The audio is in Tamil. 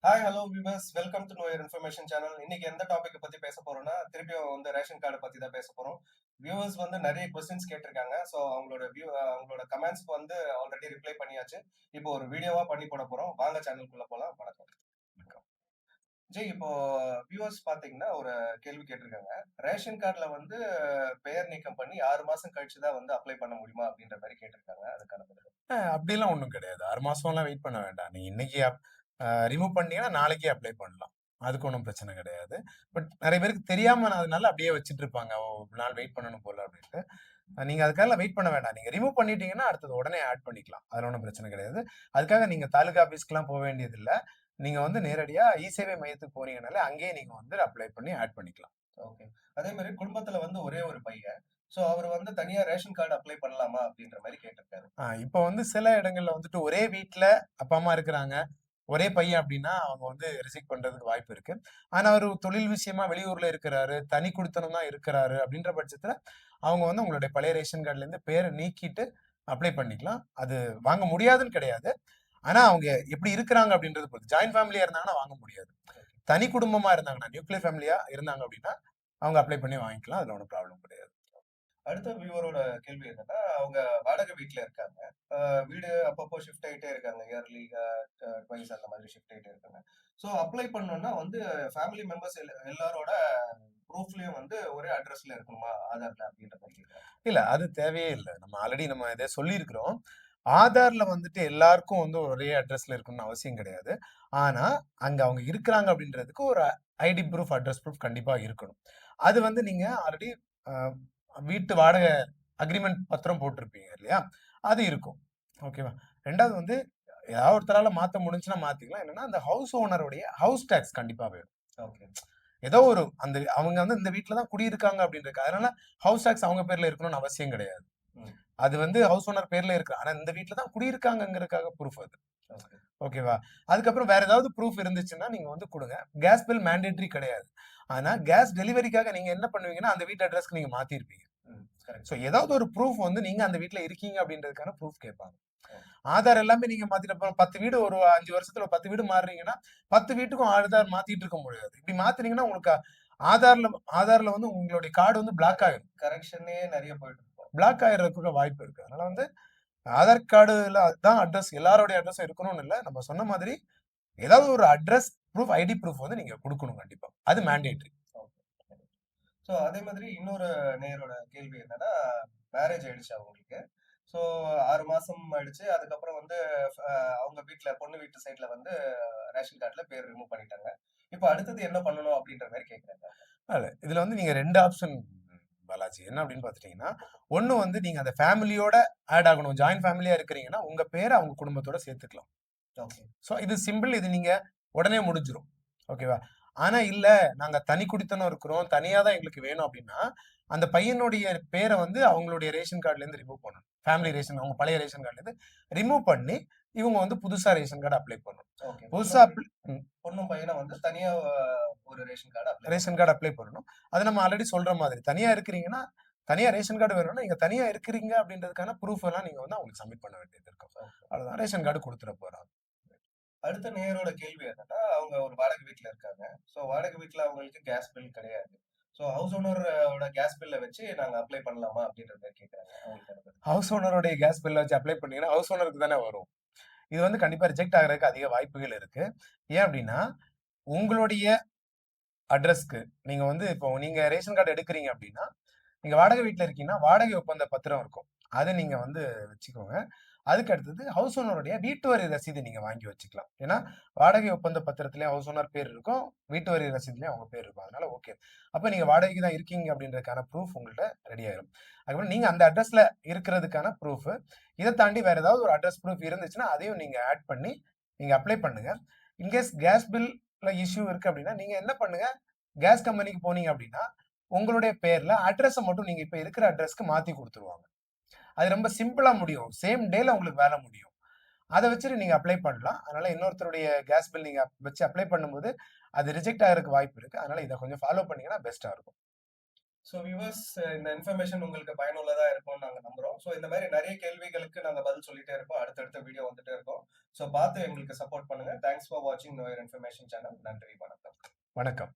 Hi hello viewers welcome to know your information channel. இன்னைக்கு எந்த டாபிக் பத்தி பேச போறோம்னா திருப்பியும் ரேஷன் கார்டு பத்தி தான் பேச போறோம். வியூவர்ஸ் நிறைய கொஸ்டின்ஸ் கேட்டிருக்காங்க. ஸோ அவங்களோட கமெண்ட்ஸ்க்கு ஆல்ரெடி ரிப்ளை பண்ணியாச்சு. இப்போ ஒரு வீடியோவா பண்ணி போட போறோம். வாங்க சேனலுக்குள்ள போலாம். வணக்கம். வணக்கம். ஜெய், இப்போ வியூவர்ஸ் பாத்தீங்கன்னா ஒரு கேள்வி கேட்டிருக்காங்க. ரேஷன் கார்டுல பெயர் நீக்கம் பண்ணி 6 மாசம் கழிச்சு தான் அப்ளை பண்ண முடியுமா அப்படின்ற மாதிரி கேட்டிருக்காங்க. அதுக்கான பதில். அப்படிலாம் ஒண்ணும் கிடையாது. 6 மாசம்லாம் வெயிட் பண்ண வேண்டாம். நீங்க இன்னைக்கு ரிமூவ் பண்ணீங்கன்னா, நாளைக்கே அப்ளை பண்ணலாம். அதுக்கு ஒண்ணும் பிரச்சனை கிடையாது. பட் நெறைய பேருக்கு தெரியாம அதனால அப்படியே வச்சுட்டு இருப்பாங்க. இவ்வளவு நாள் வெயிட் பண்ணணும் போல அப்படின்ட்டு. நீங்க அதுக்காக வெயிட் பண்ண வேண்டாம். நீங்க ரிமூவ் பண்ணிட்டீங்கன்னா, அடுத்தது உடனே ஆட் பண்ணிக்கலாம். அதுல ஒண்ணும் பிரச்சனை கிடையாது. அதுக்காக நீங்க தாலுகா ஆபீஸ்க்குலாம் போ வேண்டியதில்ல. நீங்க நேரடியா இ-சேவை மையத்துக்கு போனீங்கனாலே, அங்கேயே நீங்க அப்ளை பண்ணி ஆட் பண்ணிக்கலாம். ஓகே. அதே மாரி குடும்பத்துல ஒரே ஒரு பையன். சோ அவரு தனியா ரேஷன் கார்டு அப்ளை பண்ணலாமா? அப்படின்ற மாரி கேட்டிருக்காரு. இப்ப சில இடங்கள்ல ஒரே வீட்ல அப்பா, அம்மா இருக்கிறாங்க. ஒரே பையன் அப்படின்னா, அவங்க ரிஜெக்ட் பண்றதுக்கு வாய்ப்பு இருக்கு. ஆனா, அவரு தொழில் விஷயமா வெளியூர்ல இருக்கிறாரு, தனி குடித்தனம் தான் இருக்கிறாரு அப்படின்ற பட்சத்துல, அவங்க உங்களுடைய பழைய ரேஷன் கார்டுல இருந்து பேர நீக்கிட்டு அப்ளை பண்ணிக்கலாம். அது வாங்க முடியாதுன்னு கிடையாது. ஆனா, அவங்க எப்படி இருக்கிறாங்க அப்படின்றது பொறுத்து. ஜாயிண்ட் ஃபேமிலியா இருந்தாங்கன்னா வாங்க முடியாது. தனி குடும்பமா இருந்தாங்கன்னா, நியூக்ளியர் ஃபேமிலியா இருந்தாங்க அப்படின்னா, அவங்க அப்ளை பண்ணி வாங்கிக்கலாம். அதுல ஒண்ணும் ப்ராப்ளம் கிடையாது. அடுத்த வியூவரோட கேள்வி அவங்க வாடகை வீட்ல இருக்காங்க. வீடு அப்பப்போ ஷிஃப்ட் ஆயிட்டே இருக்காங்க. இயர்லி ட்வைஸ் அந்த மாதிரி ஷிஃப்ட் ஆயிட்டே இருக்காங்க. சோ அப்ளை பண்ணணும்னா ஃபேமிலி மெம்பர்ஸ் எல்லாரோட ப்ரூஃப்லயும் ஒரே அட்ரஸ்ல இருக்கணுமா? ஆதார்ல அப்படின்ற மாரி கேட்குறாங்க. இல்ல. அது தேவையே இல்ல. நம்ம இத சொல்லியிருக்கிறோம். ஆதார்ல எல்லாருக்கும் ஒரே அட்ரஸ்ல இருக்கணும்னு அவசியம் கிடையாது. ஆனா, அங்க அவங்க இருக்கிறாங்க அப்படின்றதுக்கு ஒரு ஐடி ப்ரூஃப், அட்ரஸ் ப்ரூஃப் கண்டிப்பா இருக்கணும். அது நீங்க ஆல்ரெடி அ வீட்டு வாடகை அக்ரீமெண்ட் பத்திரம் போட்டிருப்பீங்க இல்லையா? அது இருக்கும். ஓகேவா? 2வது யாராவது ஒருத்தரால மாத்த முடிஞ்சுச்சுன்னா மாத்திக்கலாம். இல்லன்னா அந்த ஹவுஸ் ஓனருடைய ஹவுஸ் டாக்ஸ் கண்டிப்பா வேணும். ஓகே. ஏதோ ஒரு அவங்க இந்த வீட்ல தான் குடியிருக்காங்க அப்படின்றதுக்கு. அதனால ஹவுஸ் டாக்ஸ் அவங்க பேர்ல இருக்கணும்னு அவசியம் கிடையாது. ம். அது ஹவுஸ் ஓனர் பேர்ல இருக்கு. ஆனா இந்த வீட்ல தான் குடியிருக்காங்கங்கிறதுக்காக ப்ரூஃப் அது. ஓகே. ஓகேவா? அதுக்கப்புறம் வேற ஏதாவது ப்ரூஃப் இருந்துச்சுன்னா நீங்க குடுங்க. கேஸ் பில் மேண்டேட்டரி கிடையாது. ஆனா கேஸ் டெலிவரிக்காக நீங்க என்ன பண்ணுவீங்கன்னா, அந்த வீட்டு அட்ரஸ்க்கு நீங்க மாத்திருப்பீங்க. ம். கரெக்ட். சோ ஏதாவது ஒரு ப்ரூஃப் நீங்க அந்த வீட்ல இருக்கீங்க அப்படின்றதுக்கான ப்ரூஃப் கேட்பாங்க. ஆதார் எல்லாமே நீங்க மாத்திட்டு அப்புறம் 10 வீடு ஒரு 5 வருஷத்துல 10 வீடு மாறுறீங்கன்னா, 10 வீட்டுக்கும் ஆதார் மாத்திட்டு இருக்க முடியாது. இப்படி மாத்துனீங்கன்னா உங்களுக்கு ஆதார்ல ஆதார்ல உங்களுடைய கார்டு பிளாக் ஆயிரும். கரெக்ஷனே நெறைய போயிட்டு இருக்கும். பிளாக் ஆயிறதுக்கு வாய்ப்பு இருக்கு. அதனால ஆதார் கார்டுல தான் அட்ரஸ் எல்லாருடைய அட்ரஸும் இருக்கணும்னு இல்ல. நம்ம சொன்ன மாதிரி ஏதாவது ஒரு அட்ரஸ் ப்ரூஃப், ஐடி ப்ரூஃப் நீங்க குடுக்கணும் கண்டிப்பா. அது மேண்டேட்டரி. ஓகே. சோ அதே மாதிரி இன்னொரு நேயரோட கேள்வி மேரேஜ் ஆயிடுச்சு அவங்களுக்கு. சோ 6 மாசம் ஆயிடுச்சு. அதுக்கப்புறம் அவங்க வீட்ல பொண்ணு வீட்டு சைட்ல ரேஷன் கார்டுல பேர் ரிமூவ் பண்ணிட்டாங்க. இப்ப அடுத்தது என்ன பண்ணணும் அப்படின்ற மாரி கேட்குறாங்க. இல்ல. இதுல நீங்க 2 ஆப்ஷன் பாலாஜி. என்ன அப்படின்னு பார்த்துட்டீங்கன்னா, ஒண்ணு நீங்க அந்த ஃபேமிலியோட ஆட் ஆகணும். ஜாயிண்ட் ஃபேமிலியா இருக்கிறீங்கன்னா, உங்க பேர அவங்க குடும்பத்தோட சேர்த்துக்கலாம். ஓகே. சோ இது சிம்பிள். இது நீங்க உடனே முடிஞ்சிரும். ஓகேவா? ஆனா இல்ல, நாங்க தனி குடித்தனம் இருக்கிறோம். தனியா தான் எங்களுக்கு வேணும் அப்படின்னா, அந்த பையனுடைய பேர அவங்களுடைய ரேஷன் கார்டுல இருந்து ரிமூவ் பண்ணணும். ஃபேமிலி ரேஷன் அவங்க பழைய ரேஷன் கார்டுல இருந்து ரிமூவ் பண்ணி, இவங்க புதுசா ரேஷன் கார்டு அப்ளை பண்ணணும். ஓகே. புதுசா பொண்ணும் பையனும் தனியா ஒரு ration card apply ration card apply பண்ணணும். அது நம்ம ஆல்ரெடி சொல்ற மாதிரி. தனியா இருக்கிறீங்கன்னா, தனியா ரேஷன் கார்டு வேணும்னா, நீங்க தனியா இருக்கிறீங்க அப்படின்றதுக்கான ப்ரூஃப் எல்லாம் நீங்க அவங்களுக்கு சப்மிட் பண்ண வேண்டியது இருக்கும். அவ்வளவுதான். ரேஷன் கார்டு குடுத்துற போறாங்க. அடுத்த நேயரோட கேள்வி அவங்க ஒரு வாடகை வீட்ல இருக்காங்க. சோ வாடகை வீட்ல அவங்களுக்கு கேஸ் பில் கிடையாது. சோ ஹவுஸ் ஓனரோட கேஸ் பில்ல வச்சு நாங்க அப்ளை பண்ணலாமா அப்படின்றத கேட்கறாங்க. அவங்களுக்கு என்ன பதில்? ஹவுஸ் ஓனருடைய கேஸ் பில்ல வச்சு அப்ளை பண்ணீங்கன்னா, ஹவுஸ் ஓனருக்கு தானே வரும். இது கண்டிப்பா ரிஜெக்ட் ஆகுறதுக்கு அதிக வாய்ப்புகள் இருக்கு. ஏன் அப்படின்னா, உங்களுடைய அட்ரஸ்க்கு நீங்க இப்போ நீங்க ரேஷன் கார்டு எடுக்கிறீங்க அப்படின்னா, நீங்க வாடகை வீட்ல இருக்கீங்கன்னா, வாடகை ஒப்பந்த பத்திரம் இருக்கும். அத நீங்க வச்சுக்கோங்க. அதுக்கு அடுத்தது ஹவுஸ் ஓனருடைய வீட்டு வரி ரசீது நீங்க வாங்கி வச்சுக்கலாம். ஏன்னா, வாடகை ஒப்பந்த பத்திரத்திலயும் ஹவுஸ் ஓனர் பேர் இருக்கும். வீட்டு வரி ரசீதுலயும் அவங்க பேர் இருக்கும். அதனால ஓகே. அப்ப நீங்க வாடகைக்கு தான் இருக்கீங்க அப்படின்றதுக்கான ப்ரூஃப் உங்கள்ட்ட ரெடி ஆயிரும். அதுக்கப்புறம் நீங்க அந்த அட்ரஸ்ல இருக்கிறதுக்கான ப்ரூஃப். இத தாண்டி வேற ஏதாவது ஒரு அட்ரஸ் ப்ரூஃப் இருந்துச்சுன்னா, அதையும் நீங்க ஆட் பண்ணி நீங்க அப்ளை பண்ணுங்க. இன்கேஸ் கேஸ் பில்ல இஷ்யூ இருக்கு அப்படின்னா, நீங்க என்ன பண்ணுங்க, கேஸ் கம்பெனிக்கு போனீங்க அப்படின்னா, உங்களுடைய பேர்ல அட்ரஸ மட்டும் நீங்க இப்ப இருக்கிற அட்ரஸ்க்கு மாத்தி குடுத்துருவாங்க. அது ரொம்ப சிம்பிளா முடியும். சேம் டேல உங்களுக்கு வேலை முடியும். அத வச்சுட்டு நீங்க அப்ளை பண்ணலாம். அதனால இன்னொருத்தருடைய கேஸ் பில் நீங்க வச்சு அப்ளை பண்ணும்போது, அது ரிஜெக்ட் ஆகுறதுக்கு வாய்ப்பு இருக்கு. அதனால இத கொஞ்சம் ஃபாலோ பண்ணீங்கன்னா பெஸ்ட்டா இருக்கும். ஸோ வியூவர்ஸ், இந்த இன்ஃபர்மேஷன் உங்களுக்கு பயனுள்ளதா இருக்கும்னு நாங்க நம்புறோம். ஸோ இந்த மாரி நெறைய கேள்விகளுக்கு நாங்க பதில் சொல்லிட்டே இருப்போம். அடுத்தடுத்த வீடியோ வந்துட்டே இருக்கும். ஸோ பார்த்து எங்களுக்கு சப்போர்ட் பண்ணுங்க. தேங்க்ஸ் ஃபார் வாட்சிங் நோயர் இன்ஃபர்மேஷன் சேனல். நன்றி, வணக்கம். வணக்கம்.